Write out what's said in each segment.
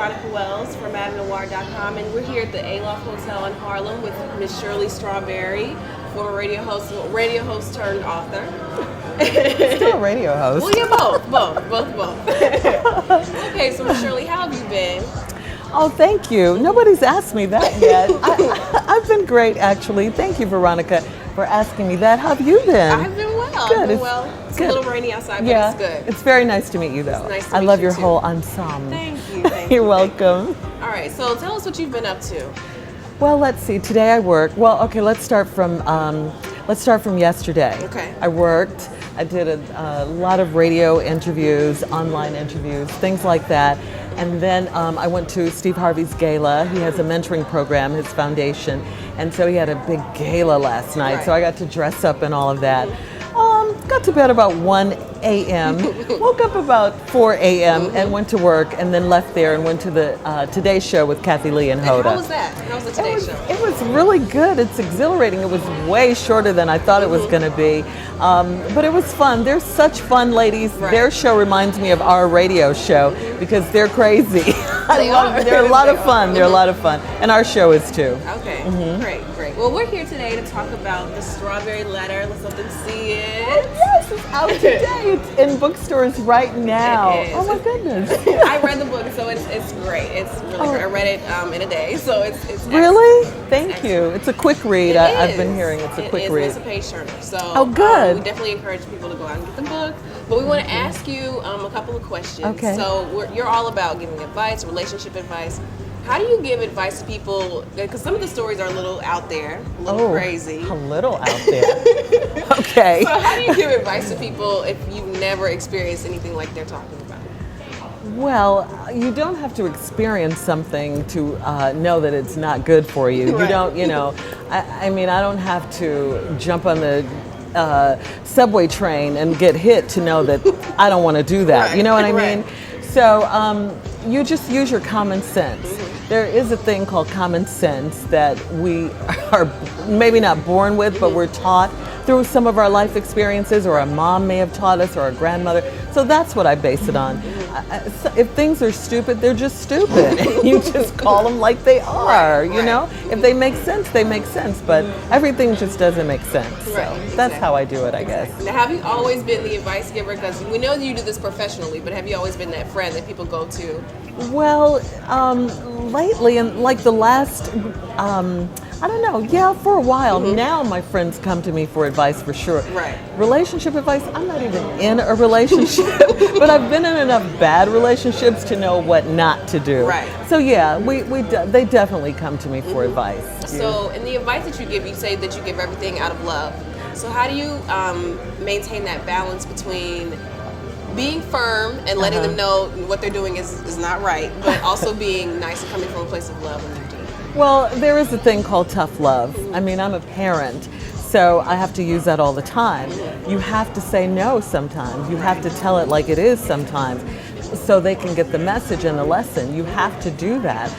Veronica Wells from Noire.com, and we're here at the Aloft Hotel in Harlem with Miss Shirley Strawberry, former radio host turned author. Still a radio host. Well, yeah, both. Okay, so Miss Shirley, how have you been? Oh, thank you. Nobody's asked me that yet. I've been great, actually. Thank you, Veronica, for asking me that. How have you been? I've been well. Good. It's a little rainy outside, but it's good. It's very nice to meet you, though. It's nice to I meet love you, your too. whole ensemble. Thank you. You're welcome. All right, so tell us what you've been up to. Well, let's see. Today I work. Well, okay. Let's start from yesterday. Okay. I worked. I did a lot of radio interviews, online interviews, things like that. And then I went to Steve Harvey's gala. He has a mentoring program, his foundation. And so he had a big gala last night. Right. So I got to dress up and all of that. Got to bed about 1 a.m., woke up about 4 a.m. and went to work, and then left there and went to the Today Show with Kathy Lee and Hoda. How was that? How was the Today Show? It was really good. It's exhilarating. It was way shorter than I thought it was going to be. But it was fun. They're such fun ladies. Right. Their show reminds me of our radio show because they're crazy. They're a lot of fun. They're a lot of fun. And our show is too. Okay, great. Well, we're here today to talk about the Strawberry Letter. Let's let them see it. Yes, it's out today. It's in bookstores right now. It is. Oh my goodness. I read the book, so it's great. It's really great. I read it in a day, so it's Really? excellent. Thank you. It's a quick read. I've been hearing it's a quick read. It's a page turner. So good. we definitely encourage people to go out and get the book. But we want to ask you a couple of questions. Okay. So you're all about giving advice, relationship advice. How do you give advice to people? Because some of the stories are a little out there, a little crazy. A little out there. Okay. So how do you give advice to people if you've never experienced anything like they're talking about? Well, you don't have to experience something to know that it's not good for you. Right. You don't, I mean, I don't have to jump on the subway train and get hit to know that I don't want to do that. Right. You know what I Right. mean? So you just use your common sense. There is a thing called common sense that we are maybe not born with, but we're taught through some of our life experiences, or a mom may have taught us, or a grandmother. So that's what I base it on. If things are stupid, they're just stupid. You just call them like they are, you know? If they make sense, they make sense, but everything just doesn't make sense. So that's how I do it, I guess. Now, have you always been the advice giver? Because we know that you do this professionally, but have you always been that friend that people go to? Well, lately, and like the last, I don't know, yeah, for a while. Now my friends come to me for advice for sure. Right. Relationship advice, I'm not even in a relationship, but I've been in enough bad relationships to know what not to do. Right. So yeah, they definitely come to me for advice. So in the advice that you give, you say that you give everything out of love. So how do you maintain that balance between being firm and letting them know what they're doing is not right, but also being nice and coming from a place of love when you do? Well, there is a thing called tough love. I mean, I'm a parent, so I have to use that all the time. You have to say no sometimes. You have to tell it like it is sometimes so they can get the message and the lesson. You have to do that.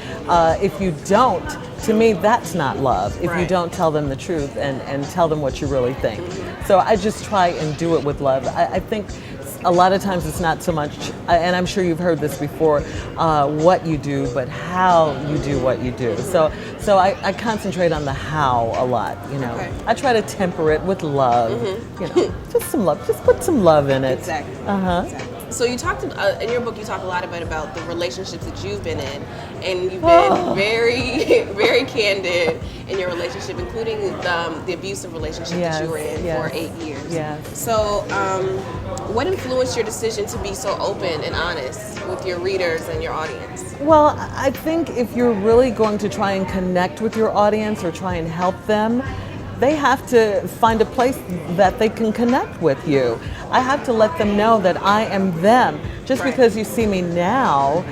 If you don't, to me, that's not love. If you don't tell them the truth and tell them what you really think. So I just try and do it with love. I think a lot of times it's not so much, and I'm sure you've heard this before, what you do, but how you do what you do. So I concentrate on the how a lot, you know. Okay. I try to temper it with love, you know, just some love, just put some love in it. Exactly. Exactly. So you talked in your book. You talk a lot about the relationships that you've been in, and you've been very, very candid in your relationship, including the abusive relationship that you were in for 8 years. Yes. So, what influenced your decision to be so open and honest with your readers and your audience? Well, I think if you're really going to try and connect with your audience or try and help them, they have to find a place that they can connect with you. I have to let them know that I am them. Just because you see me now,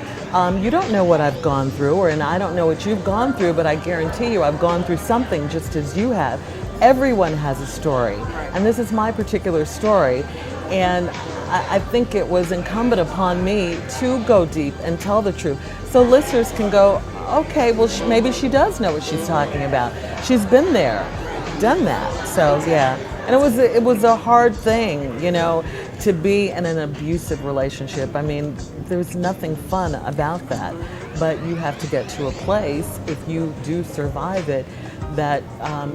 you don't know what I've gone through, and I don't know what you've gone through, but I guarantee you I've gone through something just as you have. Everyone has a story, and this is my particular story. And I think it was incumbent upon me to go deep and tell the truth, so listeners can go, okay, well, maybe she does know what she's talking about. She's been there, done that. So yeah, and it was a hard thing, you know, to be in an abusive relationship. I mean, there's nothing fun about that. but you have to get to a place, if you do survive it, that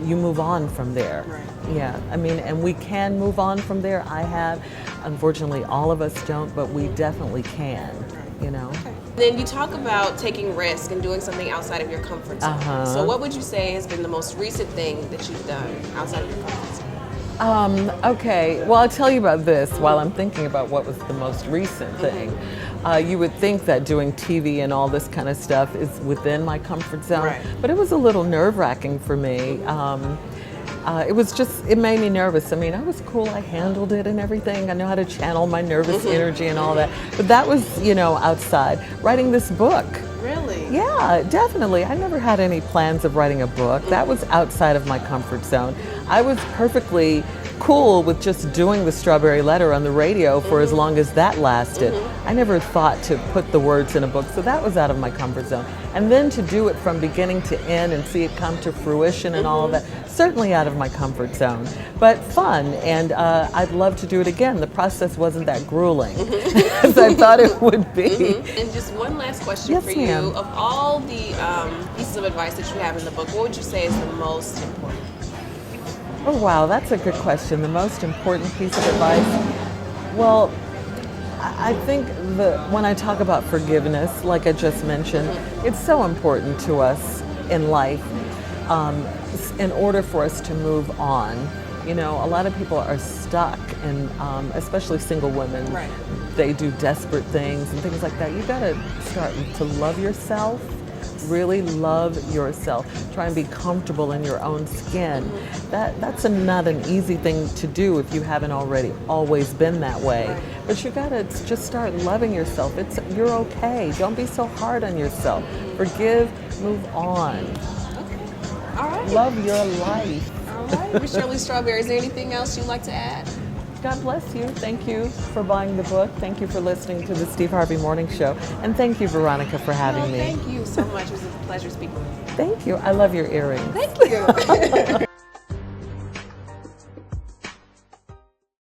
you move on from there. Right. Yeah, I mean, and we can move on from there. I have. Unfortunately, all of us don't, but we definitely can, you know. Okay. Then you talk about taking risk and doing something outside of your comfort zone. So what would you say has been the most recent thing that you've done outside of your comfort zone? Okay, well, I'll tell you about this while I'm thinking about what was the most recent thing. You would think that doing TV and all this kind of stuff is within my comfort zone, Right. but it was a little nerve-wracking for me. It made me nervous. I mean, I was cool, I handled it and everything. I know how to channel my nervous energy and all that. But that was, outside. Writing this book. Really? Yeah, definitely. I never had any plans of writing a book. That was outside of my comfort zone. I was perfectly cool with just doing the Strawberry Letter on the radio for as long as that lasted. I never thought to put the words in a book, so that was out of my comfort zone. And then to do it from beginning to end and see it come to fruition and all of that, certainly out of my comfort zone. But fun, and I'd love to do it again. The process wasn't that grueling as I thought it would be. And just one last question Yes, for you. ma'am. Of all the pieces of advice that you have in the book, what would you say is the most important? Oh wow, that's a good question. The most important piece of advice? Well, I think when I talk about forgiveness, like I just mentioned, it's so important to us in life in order for us to move on. A lot of people are stuck, and especially single women, Right. they do desperate things and things like that. You gotta start to love yourself. Really love yourself. Try and be comfortable in your own skin. That's not an easy thing to do if you haven't always been that way. But you gotta just start loving yourself. You're okay. Don't be so hard on yourself. Forgive, move on. Okay. All right. Love your life. All right. Miss Shirley Strawberry, is there anything else you'd like to add? God bless you. Thank you for buying the book. Thank you for listening to the Steve Harvey Morning Show. And thank you, Veronica, for having me. Thank you so much. It was a pleasure speaking with you. Thank you. I love your earrings. Thank you.